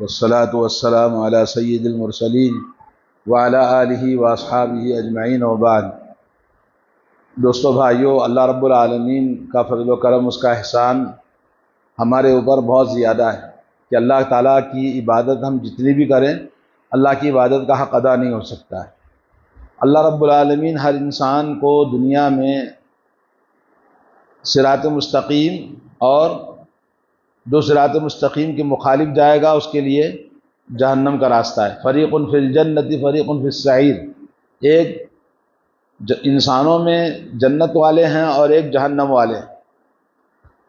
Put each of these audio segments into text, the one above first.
والصلاة والسلام على سید المرسلین وعلى آلہ واصحابہ اجمعین وبعد۔ دوستو بھائیو، اللہ رب العالمین کا فضل و کرم، اس کا احسان ہمارے اوپر بہت زیادہ ہے کہ اللہ تعالیٰ کی عبادت ہم جتنی بھی کریں، اللہ کی عبادت کا حق ادا نہیں ہو سکتا ہے۔ اللہ رب العالمین ہر انسان کو دنیا میں صراط مستقیم اور جو صراط مستقیم کے مخالف جائے گا اس کے لیے جہنم کا راستہ ہے۔ فریق فی الجنت فریق فی السعیر، ایک انسانوں میں جنت والے ہیں اور ایک جہنم والے ہیں۔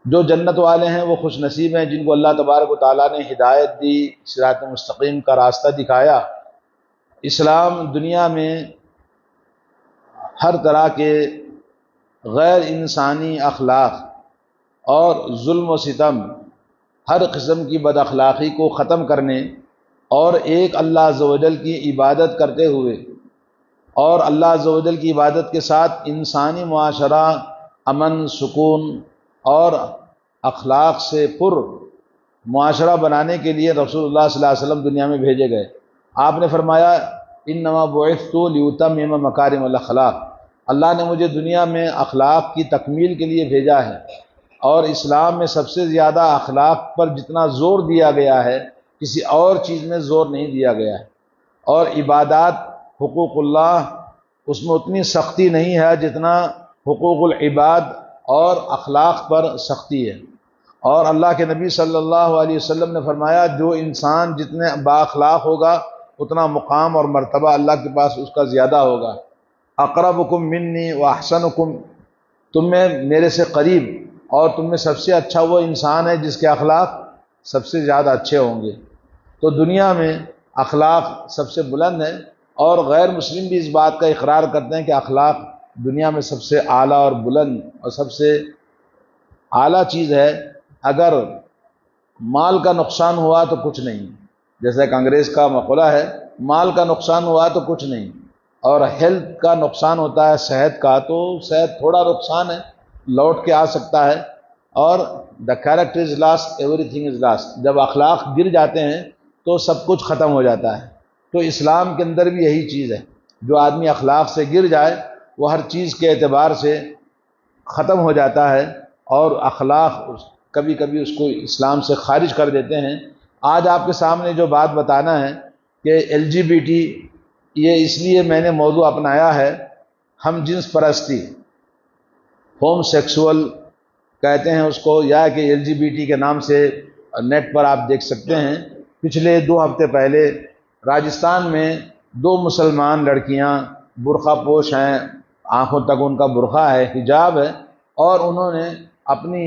جو جنت والے ہیں وہ خوش نصیب ہیں جن کو اللہ تبارک و تعالیٰ نے ہدایت دی، صراط مستقیم کا راستہ دکھایا۔ اسلام دنیا میں ہر طرح کے غیر انسانی اخلاق اور ظلم و ستم، ہر قسم کی بد اخلاقی کو ختم کرنے اور ایک اللہ عز و جل کی عبادت کرتے ہوئے اور اللہ عز و جل کی عبادت کے ساتھ انسانی معاشرہ امن، سکون اور اخلاق سے پر معاشرہ بنانے کے لیے رسول اللہ صلی اللہ علیہ وسلم دنیا میں بھیجے گئے۔ آپ نے فرمایا انما بعثت لیتمم مکارم الاخلاق، اللہ نے مجھے دنیا میں اخلاق کی تکمیل کے لیے بھیجا ہے، اور اسلام میں سب سے زیادہ اخلاق پر جتنا زور دیا گیا ہے کسی اور چیز میں زور نہیں دیا گیا ہے۔ اور عبادات، حقوق اللہ، اس میں اتنی سختی نہیں ہے جتنا حقوق العباد اور اخلاق پر سختی ہے۔ اور اللہ کے نبی صلی اللہ علیہ وسلم نے فرمایا جو انسان جتنے با اخلاق ہوگا اتنا مقام اور مرتبہ اللہ کے پاس اس کا زیادہ ہوگا۔ اقربکم منی واحسنکم، تم میں میرے سے قریب اور تم میں سب سے اچھا وہ انسان ہے جس کے اخلاق سب سے زیادہ اچھے ہوں گے۔ تو دنیا میں اخلاق سب سے بلند ہے، اور غیر مسلم بھی اس بات کا اقرار کرتے ہیں کہ اخلاق دنیا میں سب سے اعلیٰ اور بلند اور سب سے اعلیٰ چیز ہے۔ اگر مال کا نقصان ہوا تو کچھ نہیں، جیسا کہ انگریز کا مقولہ ہے، مال کا نقصان ہوا تو کچھ نہیں، اور ہیلتھ کا نقصان ہوتا ہے، صحت کا، تو صحت تھوڑا نقصان ہے، لوٹ کے آ سکتا ہے۔ اور the character is last every thing is last, جب اخلاق گر جاتے ہیں تو سب کچھ ختم ہو جاتا ہے۔ تو اسلام کے اندر بھی یہی چیز ہے، جو آدمی اخلاق سے گر جائے وہ ہر چیز کے اعتبار سے ختم ہو جاتا ہے، اور اخلاق کبھی کبھی اس کو اسلام سے خارج کر دیتے ہیں۔ آج آپ کے سامنے جو بات بتانا ہے کہ LGBT، یہ اس لیے میں نے موضوع اپنایا ہے، ہم جنس پرستی، ہوم سیکسول کہتے ہیں اس کو، یا کہ LGBT کے نام سے نیٹ پر آپ دیکھ سکتے ہیں۔ پچھلے 2 ہفتے پہلے راجستھان میں 2 مسلمان لڑکیاں برقع پوش ہیں، آنکھوں تک ان کا برقع ہے، حجاب ہے، اور انہوں نے اپنی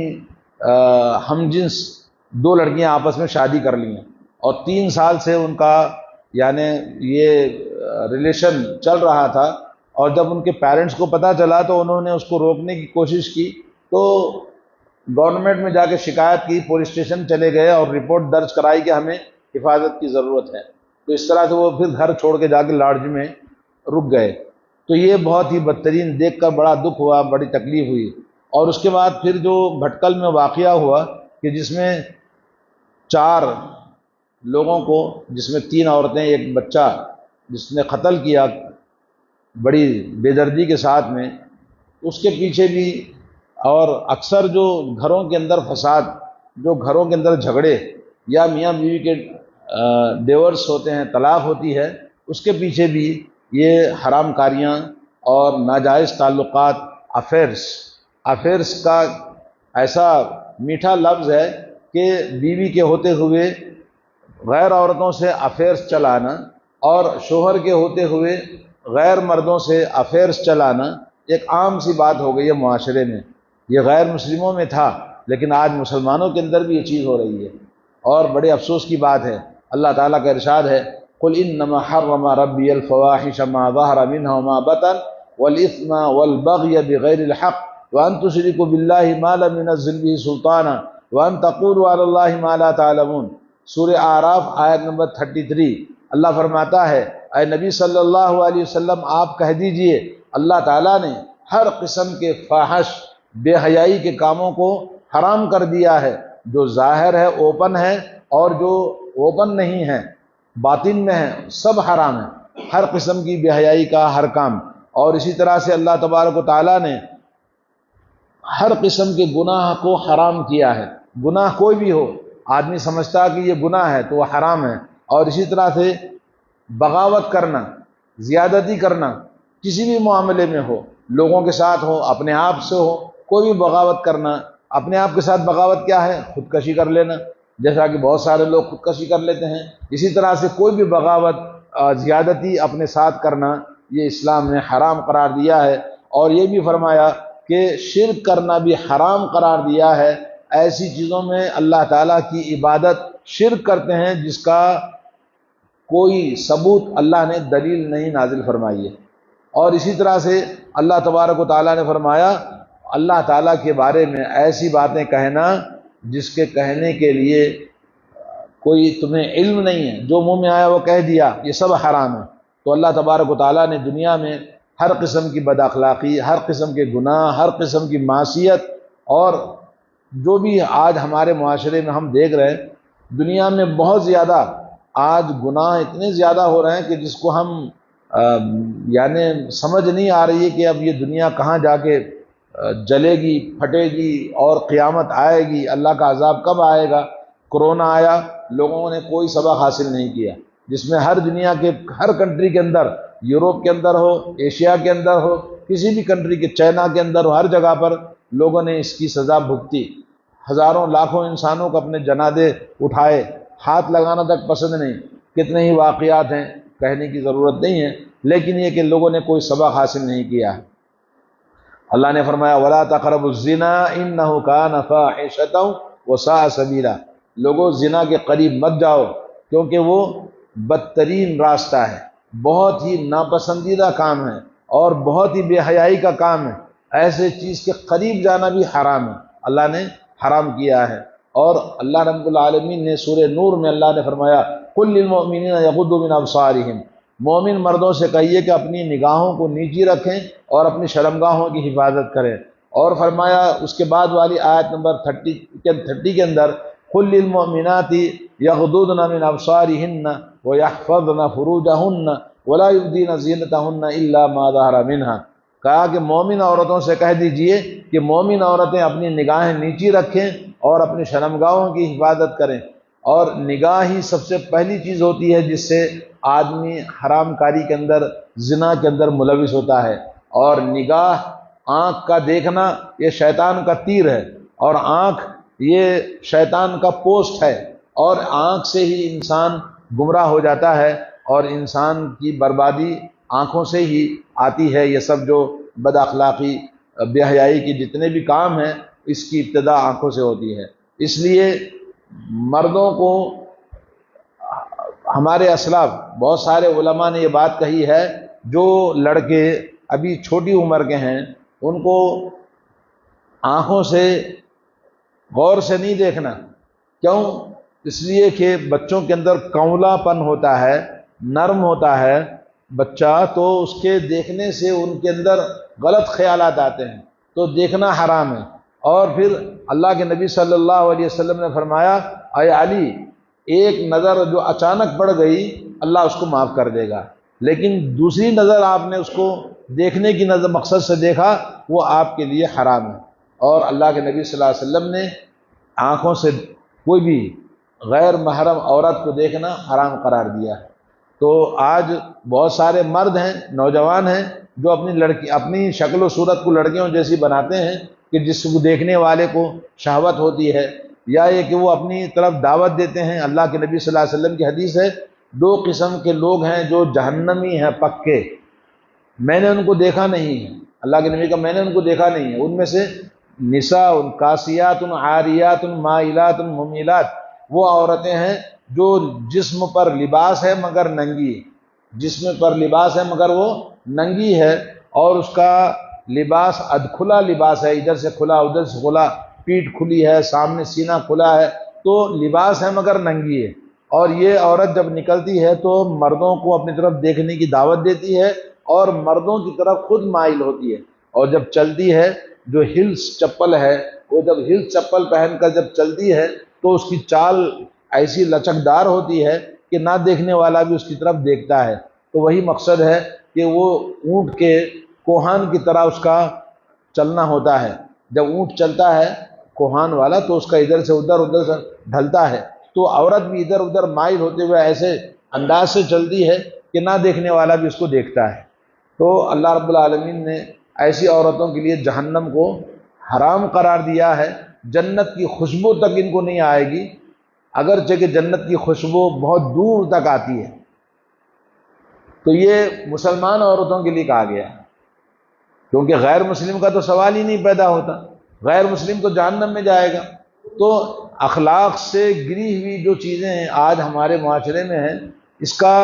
ہم جنس 2 لڑکیاں آپس میں شادی کر لی ہیں، اور 3 سال سے ان کا یعنی یہ ریلیشن چل رہا تھا۔ اور جب ان کے پیرنٹس کو پتہ چلا تو انہوں نے اس کو روکنے کی کوشش کی، تو گورنمنٹ میں جا کے شکایت کی، پولیس اسٹیشن چلے گئے اور رپورٹ درج کرائی کہ ہمیں حفاظت کی ضرورت ہے۔ تو اس طرح سے وہ پھر گھر چھوڑ کے جا کے لاڈج میں رک گئے۔ تو یہ بہت ہی بدترین دیکھ کر بڑا دکھ ہوا، بڑی تکلیف ہوئی۔ اور اس کے بعد پھر جو بھٹکل میں واقعہ ہوا کہ جس میں 4 لوگوں کو، جس میں 3 عورتیں، ایک بچہ، جس نے قتل کیا بڑی بے دردی کے ساتھ میں، اس کے پیچھے بھی، اور اکثر جو گھروں کے اندر فساد، جو گھروں کے اندر جھگڑے یا میاں بیوی کے ڈیورس ہوتے ہیں، طلاق ہوتی ہے، اس کے پیچھے بھی یہ حرام کاریاں اور ناجائز تعلقات، افیئرس کا ایسا میٹھا لفظ ہے کہ بیوی کے ہوتے ہوئے غیر عورتوں سے افیئرس چلانا، اور شوہر کے ہوتے ہوئے غیر مردوں سے افیئرس چلانا ایک عام سی بات ہو گئی ہے معاشرے میں۔ یہ غیر مسلموں میں تھا، لیکن آج مسلمانوں کے اندر بھی یہ چیز ہو رہی ہے، اور بڑے افسوس کی بات ہے۔ اللہ تعالیٰ کا ارشاد ہے قل انما حرم ربی الفواحش ما ظہر منها وما بطن والاثم والبغی بغیر الحق وان تشرکوا باللہ ما لم ينزل به سلطانا وان تقولوا علی اللہ ما لا تعلمون۔ سورہ اعراف آیت نمبر 33۔ اللہ فرماتا ہے اے نبی صلی اللہ علیہ وسلم آپ کہہ دیجئے اللہ تعالیٰ نے ہر قسم کے فاحش، بے حیائی کے کاموں کو حرام کر دیا ہے، جو ظاہر ہے، اوپن ہے، اور جو اوپن نہیں ہیں، باطن میں ہیں، سب حرام ہے، ہر قسم کی بے حیائی کا ہر کام۔ اور اسی طرح سے اللہ تبارک و تعالیٰ نے ہر قسم کے گناہ کو حرام کیا ہے۔ گناہ کوئی بھی ہو، آدمی سمجھتا کہ یہ گناہ ہے تو وہ حرام ہے۔ اور اسی طرح سے بغاوت کرنا، زیادتی کرنا، کسی بھی معاملے میں ہو، لوگوں کے ساتھ ہو، اپنے آپ سے ہو، کوئی بھی بغاوت کرنا۔ اپنے آپ کے ساتھ بغاوت کیا ہے؟ خودکشی کر لینا، جیسا کہ بہت سارے لوگ خودکشی کر لیتے ہیں۔ اسی طرح سے کوئی بھی بغاوت، زیادتی اپنے ساتھ کرنا، یہ اسلام نے حرام قرار دیا ہے۔ اور یہ بھی فرمایا کہ شرک کرنا بھی حرام قرار دیا ہے۔ ایسی چیزوں میں اللہ تعالیٰ کی عبادت شرک کرتے ہیں جس کا کوئی ثبوت اللہ نے دلیل نہیں نازل فرمائی ہے۔ اور اسی طرح سے اللہ تبارک و تعالیٰ نے فرمایا اللہ تعالیٰ کے بارے میں ایسی باتیں کہنا جس کے کہنے کے لیے کوئی تمہیں علم نہیں ہے، جو منہ میں آیا وہ کہہ دیا، یہ سب حرام ہے۔ تو اللہ تبارک و تعالیٰ نے دنیا میں ہر قسم کی بد اخلاقی، ہر قسم کے گناہ، ہر قسم کی معصیت، اور جو بھی آج ہمارے معاشرے میں ہم دیکھ رہے ہیں، دنیا میں بہت زیادہ آج گناہ اتنے زیادہ ہو رہے ہیں کہ جس کو ہم یعنی سمجھ نہیں آ رہی ہے کہ اب یہ دنیا کہاں جا کے جلے گی، پھٹے گی، اور قیامت آئے گی، اللہ کا عذاب کب آئے گا۔ کرونا آیا، لوگوں نے کوئی سبق حاصل نہیں کیا، جس میں ہر دنیا کے ہر کنٹری کے اندر، یوروپ کے اندر ہو، ایشیا کے اندر ہو، کسی بھی کنٹری کے، چائنا کے اندر ہو، ہر جگہ پر لوگوں نے اس کی سزا بھگتی۔ ہزاروں لاکھوں انسانوں کو اپنے جنازے اٹھائے، ہاتھ لگانا تک پسند نہیں۔ کتنے ہی واقعات ہیں، کہنے کی ضرورت نہیں ہے، لیکن یہ کہ لوگوں نے کوئی سبق حاصل نہیں کیا۔ اللہ نے فرمایا وَلَا تَقْرَبُوا الزِّنَا إِنَّهُ كَانَ فَاحِشَةً وَسَاءَ سَبِيلًا، لوگوں زنا کے قریب مت جاؤ کیونکہ وہ بدترین راستہ ہے، بہت ہی ناپسندیدہ کام ہے، اور بہت ہی بے حیائی کا کام ہے۔ ایسے چیز کے قریب جانا بھی حرام ہے، اللہ نے حرام کیا ہے۔ اور اللہ رب العالمین نے سورہ نور میں اللہ نے فرمایا قُلْ لِلْمُؤْمِنِينَ يَغُضُّوا مِنْ أَبْصَارِهِمْ، مومن مردوں سے کہیے کہ اپنی نگاہوں کو نیچی رکھیں اور اپنی شرمگاہوں کی حفاظت کریں۔ اور فرمایا اس کے بعد والی آیت نمبر 30 کے اندر قُلْ لِلْمُؤْمِنَاتِ يَغْضُضْنَ مِنْ أَبْصَارِهِنَّ وَيَحْفَظْنَ فُرُوجَهُنَّ وَلَا يُبْدِينَ زِينَتَهُنَّ إِلَّا مَا ظَهَرَ مِنْهَا، کہا کہ مومن عورتوں سے کہہ دیجئے کہ مومن عورتیں اپنی نگاہیں نیچی رکھیں اور اپنی شرمگاہوں کی حفاظت کریں۔ اور نگاہ ہی سب سے پہلی چیز ہوتی ہے جس سے آدمی حرام کاری کے اندر، زنا کے اندر ملوث ہوتا ہے۔ اور نگاہ، آنکھ کا دیکھنا، یہ شیطان کا تیر ہے، اور آنکھ یہ شیطان کا پوسٹ ہے، اور آنکھ سے ہی انسان گمراہ ہو جاتا ہے، اور انسان کی بربادی آنکھوں سے ہی آتی ہے۔ یہ سب جو بد اخلاقی، بے حیائی کی جتنے بھی کام ہیں، اس کی ابتدا آنکھوں سے ہوتی ہے۔ اس لیے مردوں کو، ہمارے اسلاف بہت سارے علماء نے یہ بات کہی ہے، جو لڑکے ابھی چھوٹی عمر کے ہیں ان کو آنکھوں سے غور سے نہیں دیکھنا۔ کیوں؟ اس لیے کہ بچوں کے اندر کونلا پن ہوتا ہے، نرم ہوتا ہے بچہ، تو اس کے دیکھنے سے ان کے اندر غلط خیالات آتے ہیں، تو دیکھنا حرام ہے۔ اور پھر اللہ کے نبی صلی اللہ علیہ وسلم نے فرمایا اے علی، ایک نظر جو اچانک پڑ گئی اللہ اس کو معاف کر دے گا، لیکن دوسری نظر آپ نے اس کو دیکھنے کی نظر مقصد سے دیکھا، وہ آپ کے لیے حرام ہے۔ اور اللہ کے نبی صلی اللہ علیہ وسلم نے آنکھوں سے کوئی بھی غیر محرم عورت کو دیکھنا حرام قرار دیا ہے۔ تو آج بہت سارے مرد ہیں، نوجوان ہیں، جو اپنی شکل و صورت کو لڑکیوں جیسی بناتے ہیں کہ جس کو دیکھنے والے کو شہوت ہوتی ہے، یا یہ کہ وہ اپنی طرف دعوت دیتے ہیں۔ اللہ کے نبی صلی اللہ علیہ وسلم کی حدیث ہے 2 قسم کے لوگ ہیں جو جہنمی ہیں پکے، میں نے ان کو دیکھا نہیں ہے، اللہ کے نبی کا میں نے ان کو دیکھا نہیں ہے۔ ان میں سے نساء کاسیات عاریات مائلات ممیلات، وہ عورتیں ہیں جو جسم پر لباس ہے مگر ننگی ہے، جسم پر لباس ہے مگر وہ ننگی ہے، اور اس کا لباس ادکھلا لباس ہے، ادھر سے کھلا ادھر سے کھلا، پیٹھ کھلی ہے، سامنے سینہ کھلا ہے، تو لباس ہے مگر ننگی ہے۔ اور یہ عورت جب نکلتی ہے تو مردوں کو اپنی طرف دیکھنے کی دعوت دیتی ہے، اور مردوں کی طرف خود مائل ہوتی ہے۔ اور جب چلتی ہے، جو ہلس چپل ہے، وہ جب ہلس چپل پہن کر جب چلتی ہے تو اس کی چال ایسی لچکدار ہوتی ہے کہ نہ دیکھنے والا بھی اس کی طرف دیکھتا ہے۔ تو وہی مقصد ہے کہ وہ اونٹ کے کوہان کی طرح اس کا چلنا ہوتا ہے۔ جب اونٹ چلتا ہے کوہان والا تو اس کا ادھر سے ادھر سے ڈھلتا ہے، تو عورت بھی ادھر ادھر مائل ہوتے ہوئے ایسے انداز سے چلتی ہے کہ نہ دیکھنے والا بھی اس کو دیکھتا ہے۔ تو اللہ رب العالمین نے ایسی عورتوں کے لیے جہنم کو حرام قرار دیا ہے، جنت کی خوشبو تک ان کو نہیں آئے گی، اگرچہ کہ جنت کی خوشبو بہت دور تک آتی ہے۔ تو یہ مسلمان عورتوں کے لیے کہا گیا ہے، کیونکہ غیر مسلم کا تو سوال ہی نہیں پیدا ہوتا، غیر مسلم تو جہنم میں جائے گا۔ تو اخلاق سے گری ہوئی جو چیزیں ہیں آج ہمارے معاشرے میں ہیں، اس کا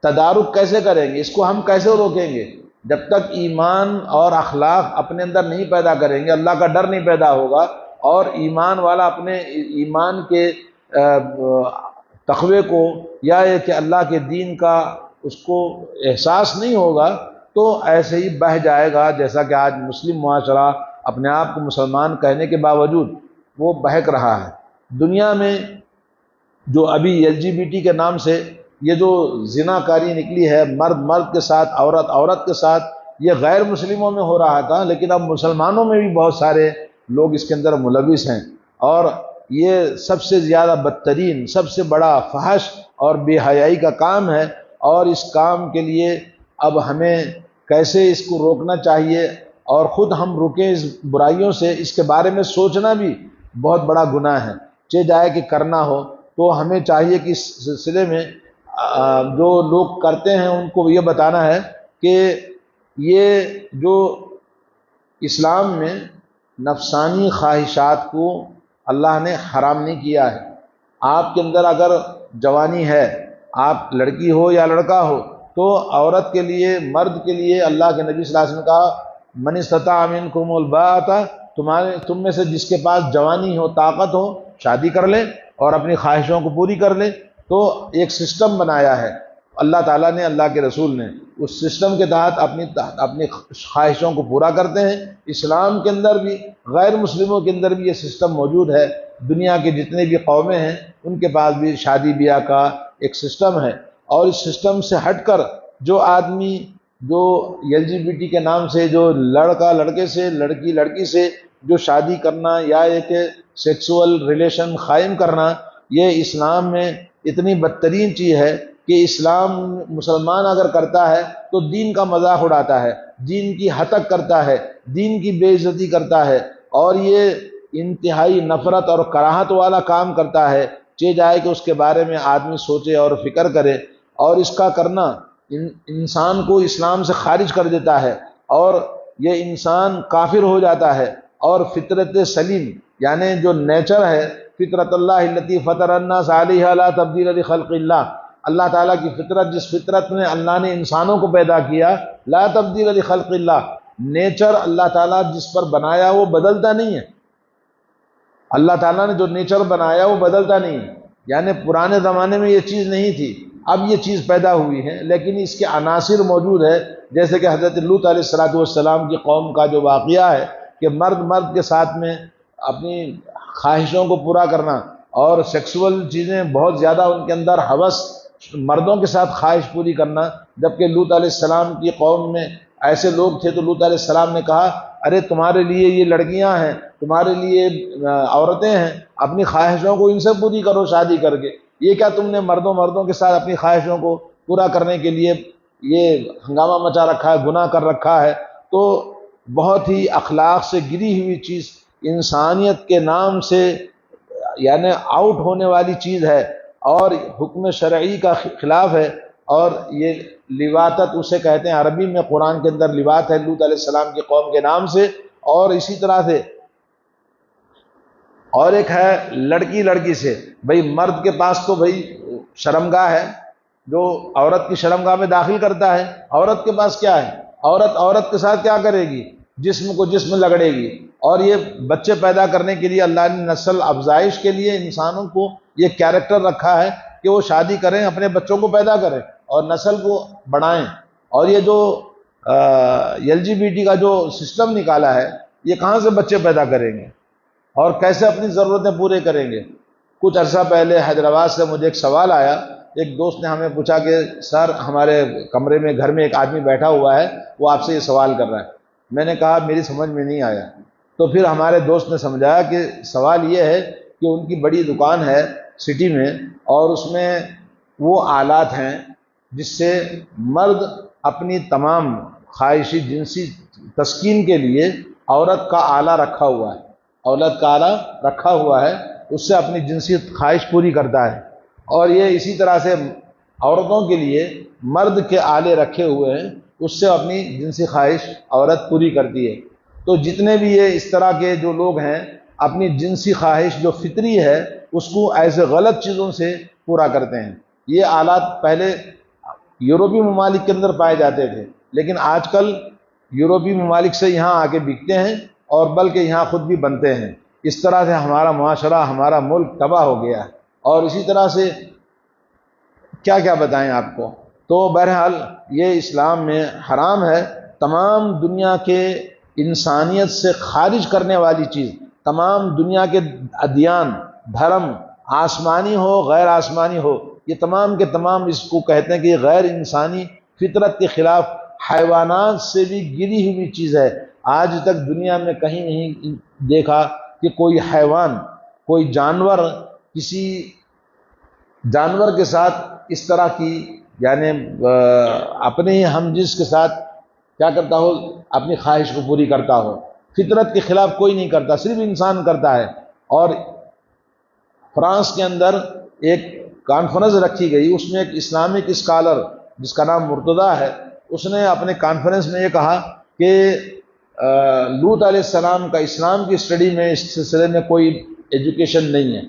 تدارک کیسے کریں گے، اس کو ہم کیسے روکیں گے؟ جب تک ایمان اور اخلاق اپنے اندر نہیں پیدا کریں گے، اللہ کا ڈر نہیں پیدا ہوگا، اور ایمان والا اپنے ایمان کے تقوی کو یا یہ کہ اللہ کے دین کا اس کو احساس نہیں ہوگا، تو ایسے ہی بہہ جائے گا، جیسا کہ آج مسلم معاشرہ اپنے آپ کو مسلمان کہنے کے باوجود وہ بہک رہا ہے۔ دنیا میں جو ابھی LGBT کے نام سے یہ جو زنا کاری نکلی ہے، مرد مرد کے ساتھ، عورت عورت کے ساتھ، یہ غیر مسلموں میں ہو رہا تھا، لیکن اب مسلمانوں میں بھی بہت سارے لوگ اس کے اندر ملوث ہیں، اور یہ سب سے زیادہ بدترین، سب سے بڑا فحش اور بے حیائی کا کام ہے، اور اس کام کے لیے اب ہمیں کیسے اس کو روکنا چاہیے، اور خود ہم رکیں اس برائیوں سے، اس کے بارے میں سوچنا بھی بہت بڑا گناہ ہے، چاہے جائے کہ کرنا ہو۔ تو ہمیں چاہیے کہ اس سلسلے میں جو لوگ کرتے ہیں ان کو یہ بتانا ہے کہ یہ جو اسلام میں نفسانی خواہشات کو اللہ نے حرام نہیں کیا ہے۔ آپ کے اندر اگر جوانی ہے، آپ لڑکی ہو یا لڑکا ہو، تو عورت کے لیے، مرد کے لیے اللہ کے نبی صلی اللہ علیہ وسلم نے کہا من استطاع منکم الباءۃ، تم میں سے جس کے پاس جوانی ہو، طاقت ہو، شادی کر لے اور اپنی خواہشوں کو پوری کر لے۔ تو ایک سسٹم بنایا ہے اللہ تعالیٰ نے، اللہ کے رسول نے، اس سسٹم کے تحت اپنی خواہشوں کو پورا کرتے ہیں۔ اسلام کے اندر بھی، غیر مسلموں کے اندر بھی یہ سسٹم موجود ہے۔ دنیا کے جتنے بھی قومیں ہیں ان کے پاس بھی شادی بیاہ کا ایک سسٹم ہے، اور اس سسٹم سے ہٹ کر جو آدمی جو LGBT کے نام سے، جو لڑکا لڑکے سے، لڑکی لڑکی سے جو شادی کرنا یا ایک سیکسول ریلیشن قائم کرنا، یہ اسلام میں اتنی بدترین چیز ہے کہ اسلام مسلمان اگر کرتا ہے تو دین کا مذاق اڑاتا ہے، دین کی ہتک کرتا ہے، دین کی بے عزتی کرتا ہے، اور یہ انتہائی نفرت اور کراہت والا کام کرتا ہے۔ چاہے جائے کہ اس کے بارے میں آدمی سوچے اور فکر کرے، اور اس کا کرنا انسان کو اسلام سے خارج کر دیتا ہے، اور یہ انسان کافر ہو جاتا ہے، اور فطرت سلیم یعنی جو نیچر ہے، فطرت اللہ التی فطر الناس علیہا لا تبدیل لخلق اللہ، اللہ تعالیٰ کی فطرت، جس فطرت میں اللہ نے انسانوں کو پیدا کیا، لا تبدیل لخلق اللہ، نیچر اللہ تعالیٰ جس پر بنایا وہ بدلتا نہیں ہے، اللہ تعالیٰ نے جو نیچر بنایا وہ بدلتا نہیں ہے۔ یعنی پرانے زمانے میں یہ چیز نہیں تھی، اب یہ چیز پیدا ہوئی ہے، لیکن اس کے عناصر موجود ہے، جیسے کہ حضرت لوط علیہ السلام کی قوم کا جو واقعہ ہے کہ مرد مرد کے ساتھ میں اپنی خواہشوں کو پورا کرنا، اور سیکسول چیزیں بہت زیادہ ان کے اندر ہوس، مردوں کے ساتھ خواہش پوری کرنا، جبکہ لوط علیہ السلام کی قوم میں ایسے لوگ تھے۔ تو لوط علیہ السلام نے کہا ارے تمہارے لیے یہ لڑکیاں ہیں، تمہارے لیے عورتیں ہیں، اپنی خواہشوں کو ان سے پوری کرو شادی کر کے، یہ کیا تم نے مردوں کے ساتھ اپنی خواہشوں کو پورا کرنے کے لیے یہ ہنگامہ مچا رکھا ہے، گناہ کر رکھا ہے۔ تو بہت ہی اخلاق سے گری ہوئی چیز، انسانیت کے نام سے یعنی آؤٹ ہونے والی چیز ہے، اور حکم شرعی کا خلاف ہے، اور یہ لواطت اسے کہتے ہیں عربی میں، قرآن کے اندر لواط ہے لوط علیہ السلام کی قوم کے نام سے، اور اسی طرح سے اور ایک ہے لڑکی لڑکی سے۔ بھئی مرد کے پاس تو بھئی شرمگاہ ہے، جو عورت کی شرمگاہ میں داخل کرتا ہے، عورت کے پاس کیا ہے؟ عورت عورت کے ساتھ کیا کرے گی؟ جسم کو جسم لگڑے گی۔ اور یہ بچے پیدا کرنے کے لیے اللہ نے نسل افزائش کے لیے انسانوں کو یہ کیریکٹر رکھا ہے کہ وہ شادی کریں، اپنے بچوں کو پیدا کریں اور نسل کو بڑھائیں۔ اور یہ جو LGBT کا جو سسٹم نکالا ہے، یہ کہاں سے بچے پیدا کریں گے اور کیسے اپنی ضرورتیں پورے کریں گے؟ کچھ عرصہ پہلے حیدرآباد سے مجھے ایک سوال آیا، ایک دوست نے ہمیں پوچھا کہ سر ہمارے کمرے میں گھر میں ایک آدمی بیٹھا ہوا ہے، وہ آپ سے یہ سوال کر رہا ہے۔ میں نے کہا میری سمجھ میں نہیں آیا۔ تو پھر ہمارے دوست نے سمجھایا کہ سوال یہ ہے کہ ان کی بڑی دکان ہے سٹی میں، اور اس میں وہ آلات ہیں جس سے مرد اپنی تمام خواہشی جنسی تسکین کے لیے عورت کا آلہ رکھا ہوا ہے، عورت کا آلہ رکھا ہوا ہے، اس سے اپنی جنسی خواہش پوری کرتا ہے۔ اور یہ اسی طرح سے عورتوں کے لیے مرد کے آلے رکھے ہوئے ہیں، اس سے اپنی جنسی خواہش عورت پوری کرتی ہے۔ تو جتنے بھی یہ اس طرح کے جو لوگ ہیں اپنی جنسی خواہش جو فطری ہے اس کو ایسے غلط چیزوں سے پورا کرتے ہیں۔ یہ آلات پہلے یورپی ممالک کے اندر پائے جاتے تھے، لیکن آج کل یورپی ممالک سے یہاں آ کے بکتے ہیں اور بلکہ یہاں خود بھی بنتے ہیں۔ اس طرح سے ہمارا معاشرہ، ہمارا ملک تباہ ہو گیا ہے۔ اور اسی طرح سے کیا کیا بتائیں آپ کو۔ تو بہرحال یہ اسلام میں حرام ہے، تمام دنیا کے انسانیت سے خارج کرنے والی چیز، تمام دنیا کے ادیان، دھرم، آسمانی ہو غیر آسمانی ہو، یہ تمام کے تمام اس کو کہتے ہیں کہ یہ غیر انسانی فطرت کے خلاف، حیوانات سے بھی گری ہوئی چیز ہے۔ آج تک دنیا میں کہیں نہیں دیکھا کہ کوئی حیوان، کوئی جانور کسی جانور کے ساتھ اس طرح کی یعنی اپنے ہی ہم جنس کے ساتھ کیا کرتا ہو، اپنی خواہش کو پوری کرتا ہو۔ فطرت کے خلاف کوئی نہیں کرتا، صرف انسان کرتا ہے۔ اور فرانس کے اندر ایک کانفرنس رکھی گئی، اس میں ایک اسلامک اسکالر جس کا نام مرتضیٰ ہے، اس نے اپنے کانفرنس میں یہ کہا کہ لوط علیہ السلام کا اسلام کی اسٹڈی میں اس سلسلے میں کوئی ایجوکیشن نہیں ہے،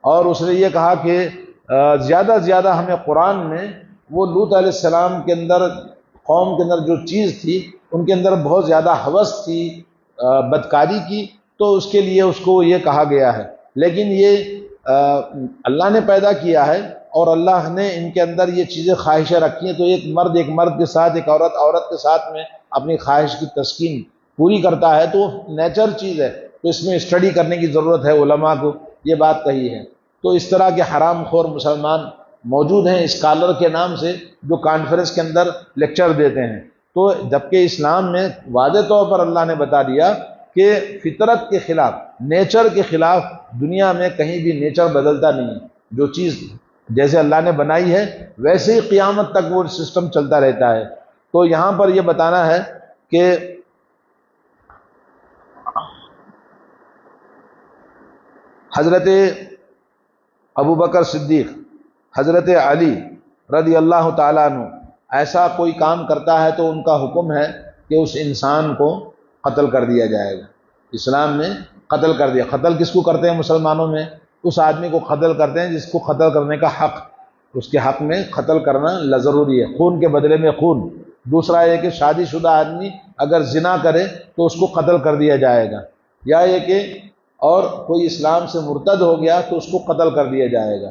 اور اس نے یہ کہا کہ زیادہ سے زیادہ ہمیں قرآن میں وہ لوط علیہ السلام کے اندر، قوم کے اندر جو چیز تھی ان کے اندر بہت زیادہ ہوس تھی بدکاری کی، تو اس کے لیے اس کو یہ کہا گیا ہے۔ لیکن یہ اللہ نے پیدا کیا ہے اور اللہ نے ان کے اندر یہ چیزیں خواہشیں رکھی ہیں، تو ایک مرد کے ساتھ، ایک عورت کے ساتھ میں اپنی خواہش کی تسکین پوری کرتا ہے، تو نیچر چیز ہے، تو اس میں اسٹڈی کرنے کی ضرورت ہے، علماء کو یہ بات کہی ہے۔ تو اس طرح کے حرام خور مسلمان موجود ہیں اسکالر کے نام سے، جو کانفرنس کے اندر لیکچر دیتے ہیں۔ تو جبکہ اسلام میں واضح طور پر اللہ نے بتا دیا کہ فطرت کے خلاف، نیچر کے خلاف دنیا میں کہیں بھی نیچر بدلتا نہیں ہے، جو چیز جیسے اللہ نے بنائی ہے ویسے ہی قیامت تک وہ سسٹم چلتا رہتا ہے۔ تو یہاں پر یہ بتانا ہے کہ حضرت ابو بکر صدیق، حضرت علی رضی اللہ تعالیٰ عنہ ایسا کوئی کام کرتا ہے تو ان کا حکم ہے کہ اس انسان کو قتل کر دیا جائے گا۔ اسلام میں قتل کر دیا، قتل کس کو کرتے ہیں مسلمانوں میں؟ اس آدمی کو قتل کرتے ہیں جس کو قتل کرنے کا حق، اس کے حق میں قتل کرنا ضروری ہے، خون کے بدلے میں خون۔ دوسرا یہ کہ شادی شدہ آدمی اگر زنا کرے تو اس کو قتل کر دیا جائے گا، یا یہ کہ اور کوئی اسلام سے مرتد ہو گیا تو اس کو قتل کر دیا جائے گا۔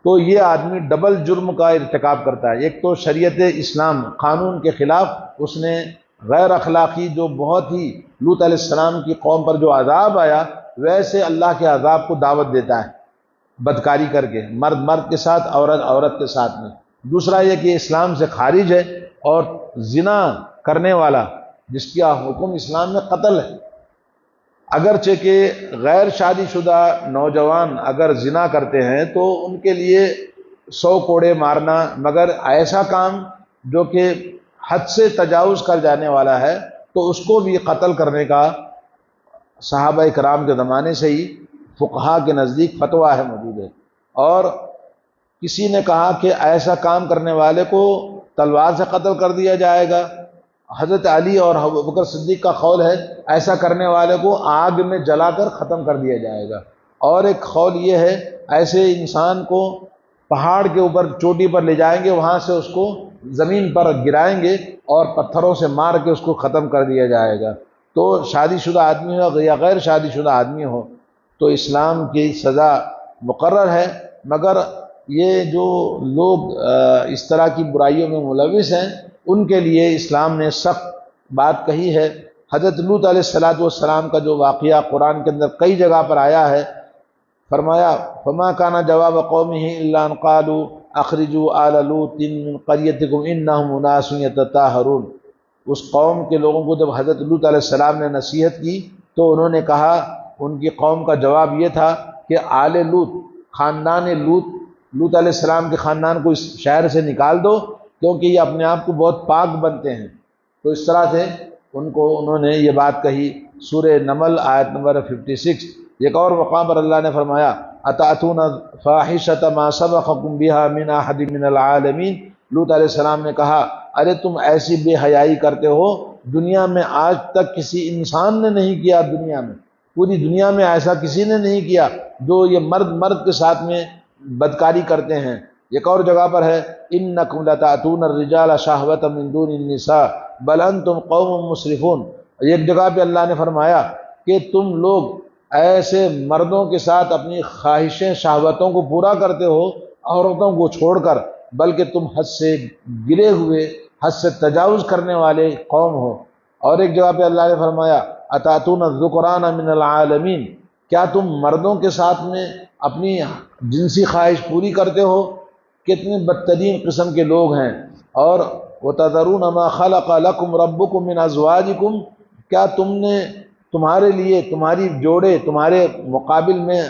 تو یہ آدمی ڈبل جرم کا ارتکاب کرتا ہے، ایک تو شریعت اسلام قانون کے خلاف اس نے غیر اخلاقی، جو بہت ہی لوط علیہ السلام کی قوم پر جو عذاب آیا ویسے اللہ کے عذاب کو دعوت دیتا ہے، بدکاری کر کے، مرد کے ساتھ، عورت کے ساتھ میں۔ دوسرا یہ کہ اسلام سے خارج ہے، اور زنا کرنے والا جس کا حکم اسلام میں قتل ہے، اگرچہ کہ غیر شادی شدہ نوجوان اگر زنا کرتے ہیں تو ان کے لیے 100 کوڑے مارنا، مگر ایسا کام جو کہ حد سے تجاوز کر جانے والا ہے تو اس کو بھی قتل کرنے کا صحابہ کرام کے زمانے سے ہی فقہا کے نزدیک فتویٰ ہے، موجود ہے۔ اور کسی نے کہا کہ ایسا کام کرنے والے کو تلوار سے قتل کر دیا جائے گا، حضرت علی اور ابو بکر صدیق کا قول ہے ایسا کرنے والے کو آگ میں جلا کر ختم کر دیا جائے گا۔ اور ایک قول یہ ہے ایسے انسان کو پہاڑ کے اوپر چوٹی پر لے جائیں گے، وہاں سے اس کو زمین پر گرائیں گے اور پتھروں سے مار کے اس کو ختم کر دیا جائے گا۔ تو شادی شدہ آدمی ہو یا غیر شادی شدہ آدمی ہو تو اسلام کی سزا مقرر ہے، مگر یہ جو لوگ اس طرح کی برائیوں میں ملوث ہیں ان کے لیے اسلام نے سخت بات کہی ہے۔ حضرت لوط علیہ السلام کا جو واقعہ قرآن کے اندر کئی جگہ پر آیا ہے، فرمایا فما کان جواب قومہ الا ان قالوا اخرجوا آل لوط من قریتکم انہم اناس یتطہرون۔ اس قوم کے لوگوں کو جب حضرت لوط علیہ السلام نے نصیحت کی تو انہوں نے کہا، ان کی قوم کا جواب یہ تھا کہ آل لوط، خاندان لوط علیہ السلام کے خاندان کو اس شہر سے نکال دو کیونکہ یہ اپنے آپ کو بہت پاک بنتے ہیں۔ تو اس طرح سے انہوں نے یہ بات کہی۔ سورہ نمل آیت نمبر 56۔ ایک اور مقام پر اللہ نے فرمایا اتاتون فاحشۃ ما سبقکم بها من احد من العالمین۔ لوط علیہ السلام نے کہا، ارے تم ایسی بے حیائی کرتے ہو، دنیا میں آج تک کسی انسان نے نہیں کیا، دنیا میں پوری دنیا میں ایسا کسی نے نہیں کیا جو یہ مرد کے ساتھ میں بدکاری کرتے ہیں۔ ایک اور جگہ پر ہے انکم لتاتون الرجال شہوۃ من دون النساء بل انتم قوم مسرفون۔ ایک جگہ پہ اللہ نے فرمایا کہ تم لوگ ایسے مردوں کے ساتھ اپنی خواہشیں شہوتوں کو پورا کرتے ہو عورتوں کو چھوڑ کر، بلکہ تم حد سے گرے ہوئے، حد سے تجاوز کرنے والے قوم ہو۔ اور ایک جگہ پہ اللہ نے فرمایا اتاتون الذکران من العالمین، کیا تم مردوں کے ساتھ میں اپنی جنسی خواہش پوری کرتے ہو؟ کتنے بدترین قسم کے لوگ ہیں۔ اور وتذرون ما خلق لکم ربکم من ازواجکم، کیا تم نے تمہارے لیے تمہاری جوڑے تمہارے مقابل میں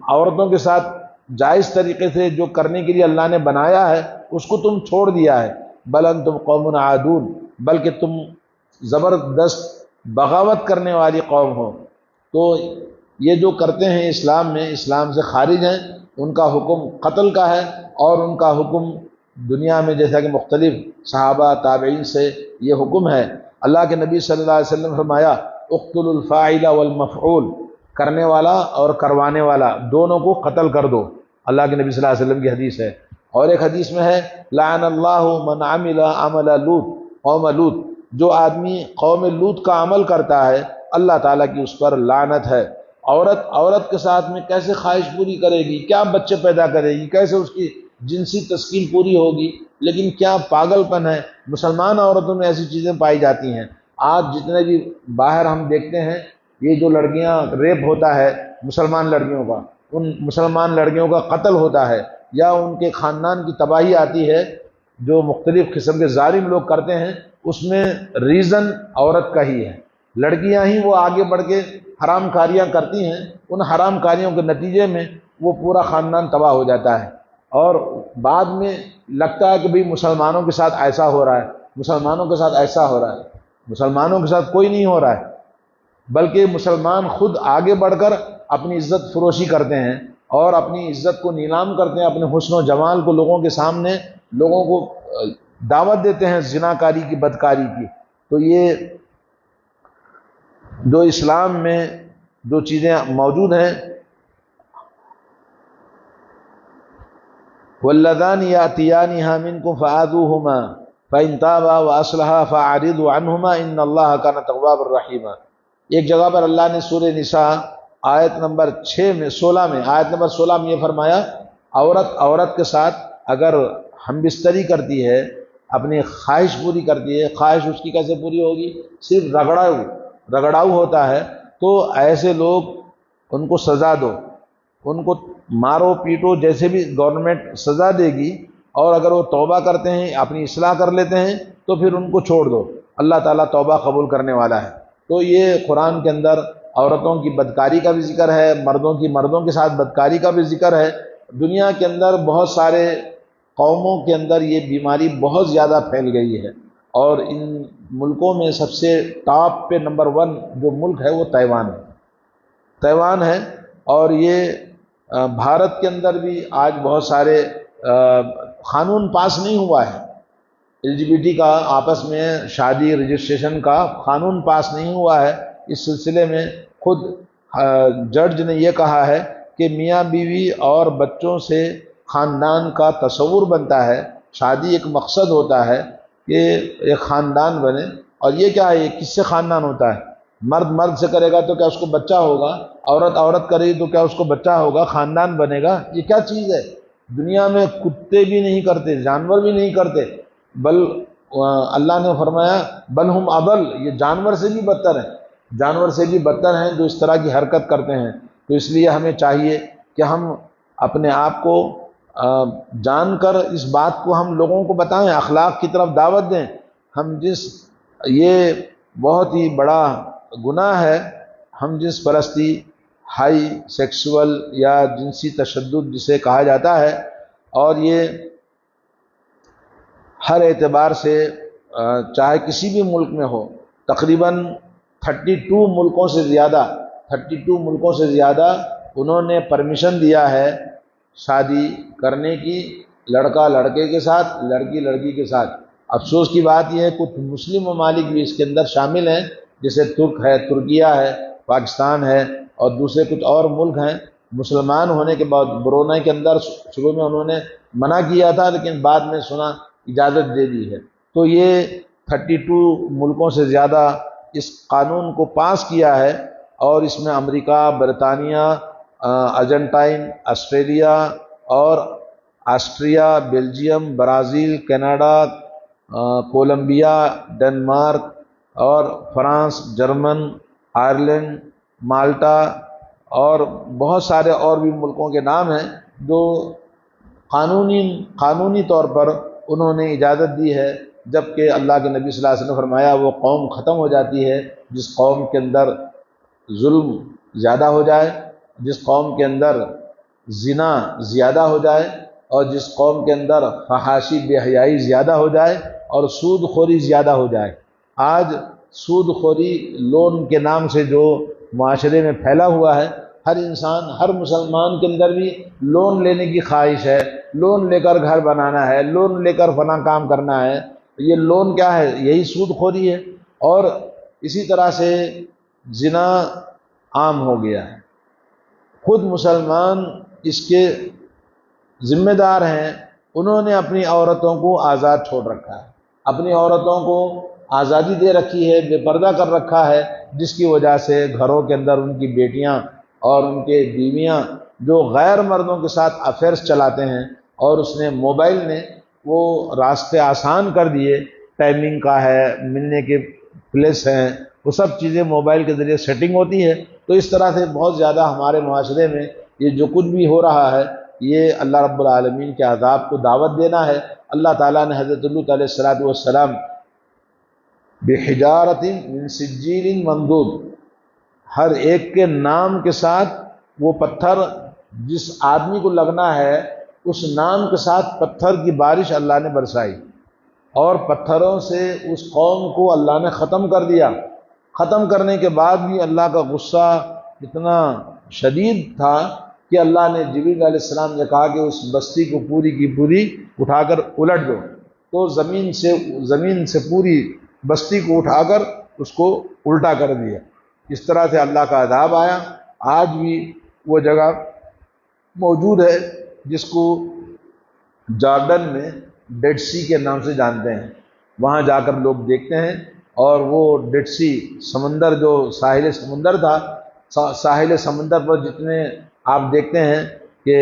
عورتوں کے ساتھ جائز طریقے سے جو کرنے کے لیے اللہ نے بنایا ہے اس کو تم چھوڑ دیا ہے۔ بل انتم قوم عادون، بلکہ تم زبردست بغاوت کرنے والی قوم ہو۔ تو یہ جو کرتے ہیں اسلام میں، اسلام سے خارج ہیں، ان کا حکم قتل کا ہے، اور ان کا حکم دنیا میں جیسا کہ مختلف صحابہ تابعین سے یہ حکم ہے۔ اللہ کے نبی صلی اللہ علیہ وسلم فرمایا اقتل الفاعل والمفعول، کرنے والا اور کروانے والا دونوں کو قتل کر دو، اللہ کے نبی صلی اللہ علیہ وسلم کی حدیث ہے۔ اور ایک حدیث میں ہے لعن اللہ من عمل عمل لوط قوم لوط، جو آدمی قوم لوط کا عمل کرتا ہے اللہ تعالیٰ کی اس پر لعنت ہے۔ عورت کے ساتھ میں کیسے خواہش پوری کرے گی، کیا بچے پیدا کرے گی، کیسے اس کی جنسی تسکین پوری ہوگی؟ لیکن کیا پاگل پن ہے، مسلمان عورتوں میں ایسی چیزیں پائی جاتی ہیں۔ آج جتنے بھی باہر ہم دیکھتے ہیں یہ جو لڑکیاں ریپ ہوتا ہے مسلمان لڑکیوں کا، ان مسلمان لڑکیوں کا قتل ہوتا ہے، یا ان کے خاندان کی تباہی آتی ہے جو مختلف قسم کے ظالم لوگ کرتے ہیں، اس میں ریزن عورت کا ہی ہے۔ لڑکیاں ہی وہ آگے بڑھ کے حرام کاریاں کرتی ہیں، ان حرام کاریوں کے نتیجے میں وہ پورا خاندان تباہ ہو جاتا ہے، اور بعد میں لگتا ہے کہ بھئی مسلمانوں کے ساتھ ایسا ہو رہا ہے، مسلمانوں کے ساتھ ایسا ہو رہا ہے۔ مسلمانوں کے ساتھ کوئی نہیں ہو رہا ہے، بلکہ مسلمان خود آگے بڑھ کر اپنی عزت فروشی کرتے ہیں اور اپنی عزت کو نیلام کرتے ہیں، اپنے حسن و جمال کو لوگوں کے سامنے لوگوں کو دعوت دیتے ہیں زناکاری کی، بدکاری کی۔ تو یہ جو اسلام میں جو چیزیں موجود ہیں، واللذان یاتیانها منکم فآذوہما فإن تابا وأصلحا فأعرضوا عنہما ان اللہ کان توابا رحیما۔ ایک جگہ پر اللہ نے سورہ نساء آیت نمبر 16 میں یہ فرمایا عورت کے ساتھ اگر ہم بستری کرتی ہے، اپنی خواہش پوری کرتی ہے، خواہش اس کی کیسے پوری ہوگی؟ صرف رگڑاؤ ہوتا ہے، تو ایسے لوگ ان کو سزا دو، ان کو مارو پیٹو، جیسے بھی گورنمنٹ سزا دے گی، اور اگر وہ توبہ کرتے ہیں، اپنی اصلاح کر لیتے ہیں، تو پھر ان کو چھوڑ دو، اللہ تعالیٰ توبہ قبول کرنے والا ہے۔ تو یہ قرآن کے اندر عورتوں کی بدکاری کا بھی ذکر ہے، مردوں کے ساتھ بدکاری کا بھی ذکر ہے۔ دنیا کے اندر بہت سارے قوموں کے اندر یہ بیماری بہت زیادہ پھیل گئی ہے، اور ان ملکوں میں سب سے ٹاپ پہ نمبر 1 جو ملک ہے وہ تیوان ہے۔ اور یہ بھارت کے اندر بھی آج بہت سارے قانون پاس نہیں ہوا ہے، LGBT کا آپس میں شادی رجسٹریشن کا قانون پاس نہیں ہوا ہے۔ اس سلسلے میں خود جج نے یہ کہا ہے کہ میاں بیوی اور بچوں سے خاندان کا تصور بنتا ہے، شادی ایک مقصد ہوتا ہے کہ ایک خاندان بنے، اور یہ کیا ہے، کس سے خاندان ہوتا ہے؟ مرد سے کرے گا تو کیا اس کو بچہ ہوگا، عورت کرے گی تو کیا اس کو بچہ ہوگا، خاندان بنے گا؟ یہ کیا چیز ہے؟ دنیا میں کتے بھی نہیں کرتے، جانور بھی نہیں کرتے، بل اللہ نے فرمایا بل ہم اضل، یہ جانور سے بھی بدتر ہیں جو اس طرح کی حرکت کرتے ہیں۔ تو اس لیے ہمیں چاہیے کہ ہم اپنے آپ کو جان کر اس بات کو ہم لوگوں کو بتائیں، اخلاق کی طرف دعوت دیں۔ ہم یہ بہت ہی بڑا گناہ ہے، ہم جس پرستی ہائی سیکسول یا جنسی تشدد جسے کہا جاتا ہے، اور یہ ہر اعتبار سے چاہے کسی بھی ملک میں ہو، تقریباً 32 ملکوں سے زیادہ انہوں نے پرمیشن دیا ہے شادی کرنے کی، لڑکا لڑکے کے ساتھ، لڑکی لڑکی کے ساتھ۔ افسوس کی بات یہ ہے کچھ مسلم ممالک بھی اس کے اندر شامل ہیں، جیسے ترک ہے، ترکیہ ہے، پاکستان ہے، اور دوسرے کچھ اور ملک ہیں۔ مسلمان ہونے کے بعد برونائی کے اندر شروع میں انہوں نے منع کیا تھا، لیکن بعد میں سنا اجازت دے دی ہے۔ تو یہ 32 ملکوں سے زیادہ اس قانون کو پاس کیا ہے، اور اس میں امریکہ، برطانیہ، ارجنٹائن، آسٹریلیا اور Austria, Belgium, Brazil, Canada, Colombia, Denmark اور فرانس، جرمن، آئرلینڈ، مالٹا اور بہت سارے اور بھی ملکوں کے نام ہیں جو قانونی طور پر انہوں نے اجازت دی ہے، جبکہ اللہ کے نبی صلی اللہ علیہ وسلم نے فرمایا وہ قوم ختم ہو جاتی ہے جس قوم کے اندر ظلم زیادہ ہو جائے، جس قوم کے اندر زنا زیادہ ہو جائے، اور جس قوم کے اندر فحاشی بے حیائی زیادہ ہو جائے اور سود خوری زیادہ ہو جائے۔ آج سود خوری لون کے نام سے جو معاشرے میں پھیلا ہوا ہے، ہر انسان، ہر مسلمان کے اندر بھی لون لینے کی خواہش ہے، لون لے کر گھر بنانا ہے، لون لے کر فلاں کام کرنا ہے۔ یہ لون کیا ہے؟ یہی سود خوری ہے۔ اور اسی طرح سے زنا عام ہو گیا ہے، خود مسلمان اس کے ذمہ دار ہیں۔ انہوں نے اپنی عورتوں کو آزاد چھوڑ رکھا ہے، اپنی عورتوں کو آزادی دے رکھی ہے، بے پردہ کر رکھا ہے، جس کی وجہ سے گھروں کے اندر ان کی بیٹیاں اور ان کے بیویاں جو غیر مردوں کے ساتھ افیئرس چلاتے ہیں، اور اس نے موبائل نے وہ راستے آسان کر دیے، ٹائمنگ کا ہے، ملنے کے پلیس ہیں، وہ سب چیزیں موبائل کے ذریعے سیٹنگ ہوتی ہے۔ تو اس طرح سے بہت زیادہ ہمارے معاشرے میں یہ جو کچھ بھی ہو رہا ہے، یہ اللہ رب العالمین کے عذاب کو دعوت دینا ہے۔ اللہ تعالیٰ نے حضرت لوط علیہ السلام بحجارۃ من سجیل منضود، ہر ایک کے نام کے ساتھ وہ پتھر جس آدمی کو لگنا ہے اس نام کے ساتھ پتھر کی بارش اللہ نے برسائی، اور پتھروں سے اس قوم کو اللہ نے ختم کر دیا۔ ختم کرنے کے بعد بھی اللہ کا غصہ اتنا شدید تھا کہ اللہ نے جبریل علیہ السلام نے کہا کہ اس بستی کو پوری کی پوری اٹھا کر الٹ دو، تو زمین سے پوری بستی کو اٹھا کر اس کو الٹا کر دیا۔ اس طرح سے اللہ کا عذاب آیا۔ آج بھی وہ جگہ موجود ہے جس کو جارڈن میں ڈیڈ سی کے نام سے جانتے ہیں، وہاں جا کر لوگ دیکھتے ہیں، اور وہ ڈیڈ سی سمندر جو ساحل سمندر تھا، ساحل سمندر پر جتنے آپ دیکھتے ہیں کہ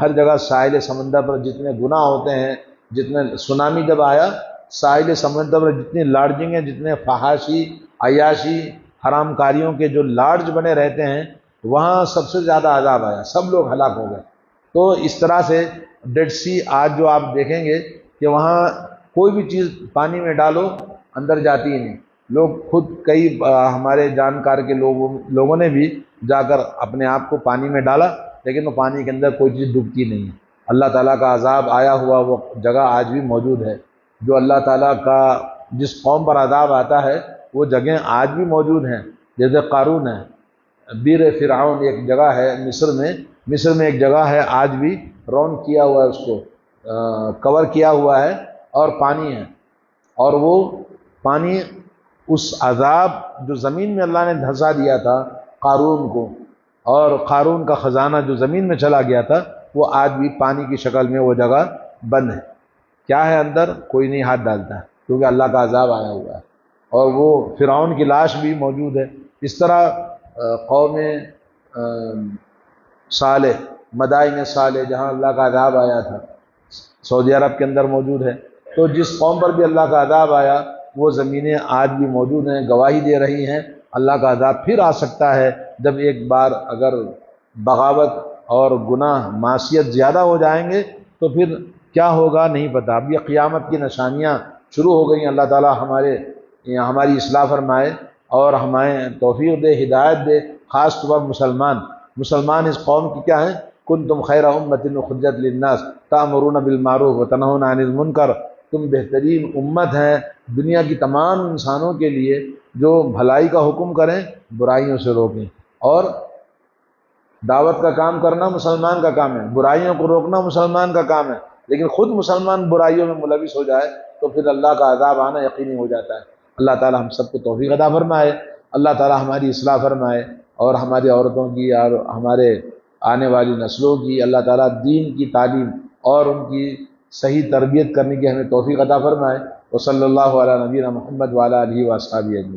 ہر جگہ ساحل سمندر پر جتنے گناہ ہوتے ہیں، جتنے سونامی جب آیا ساحل سمندر پر جتنی لاڈجنگ جتنے فحاشی، عیاشی، حرام کاریوں کے جو لاڈج بنے رہتے ہیں، وہاں سب سے زیادہ عذاب آیا، سب لوگ ہلاک ہو گئے۔ تو اس طرح سے ڈیڈ سی آج جو آپ دیکھیں گے کہ وہاں کوئی بھی چیز پانی میں ڈالو اندر جاتی ہی نہیں۔ لوگ خود کئی ہمارے جانکار کے لوگوں نے بھی جا کر اپنے آپ کو پانی میں ڈالا، لیکن وہ پانی کے اندر کوئی چیز ڈوبتی نہیں ہے۔ اللہ تعالیٰ کا عذاب آیا ہوا وہ جگہ آج بھی موجود ہے۔ جو اللہ تعالیٰ کا جس قوم پر عذاب آتا ہے وہ جگہیں آج بھی موجود ہیں، جیسے قارون ہے، بیر فرعون ایک جگہ ہے مصر میں ایک جگہ ہے، آج بھی راؤنڈ کیا ہوا ہے، اس کو کور کیا ہوا ہے، اور پانی ہے، اور وہ پانی اس عذاب جو زمین میں اللہ نے دھسا دیا تھا قارون کو، اور قارون کا خزانہ جو زمین میں چلا گیا تھا، وہ آج بھی پانی کی شکل میں وہ جگہ بند ہے۔ کیا ہے اندر؟ کوئی نہیں ہاتھ ڈالتا ہے، کیونکہ اللہ کا عذاب آیا ہوا ہے، اور وہ فرعون کی لاش بھی موجود ہے۔ اس طرح قوم صالح، مدائن صالح جہاں اللہ کا عذاب آیا تھا، سعودی عرب کے اندر موجود ہے۔ تو جس قوم پر بھی اللہ کا عذاب آیا وہ زمینیں آج بھی موجود ہیں، گواہی دے رہی ہیں اللہ کا عذاب پھر آ سکتا ہے جب ایک بار اگر بغاوت اور گناہ معصیت زیادہ ہو جائیں گے تو پھر کیا ہوگا نہیں پتہ۔ اب یہ قیامت کی نشانیاں شروع ہو گئی ہیں۔ اللہ تعالیٰ ہماری اصلاح فرمائے اور ہمیں توفیق دے، ہدایت دے، خاص طور پر مسلمان اس قوم کی کیا ہیں؟ کنتم خیر امۃ اخرجت للناس تأمرون بالمعروف وتنہون عن المنکر، تم بہترین امت ہیں دنیا کی تمام انسانوں کے لیے جو بھلائی کا حکم کریں، برائیوں سے روکیں۔ اور دعوت کا کام کرنا مسلمان کا کام ہے، برائیوں کو روکنا مسلمان کا کام ہے، لیکن خود مسلمان برائیوں میں ملوث ہو جائے تو پھر اللہ کا عذاب آنا یقینی ہو جاتا ہے۔ اللہ تعالی ہم سب کو توفیق عطا فرمائے، اللہ تعالی ہماری اصلاح فرمائے اور ہماری عورتوں کی اور ہمارے آنے والی نسلوں کی اللہ تعالی دین کی تعلیم اور ان کی صحیح تربیت کرنے کی ہمیں توفیق عطا فرمائے۔ وصلی اللہ علی نبینا محمد وعلی آلہ واصحابہ اجمعین۔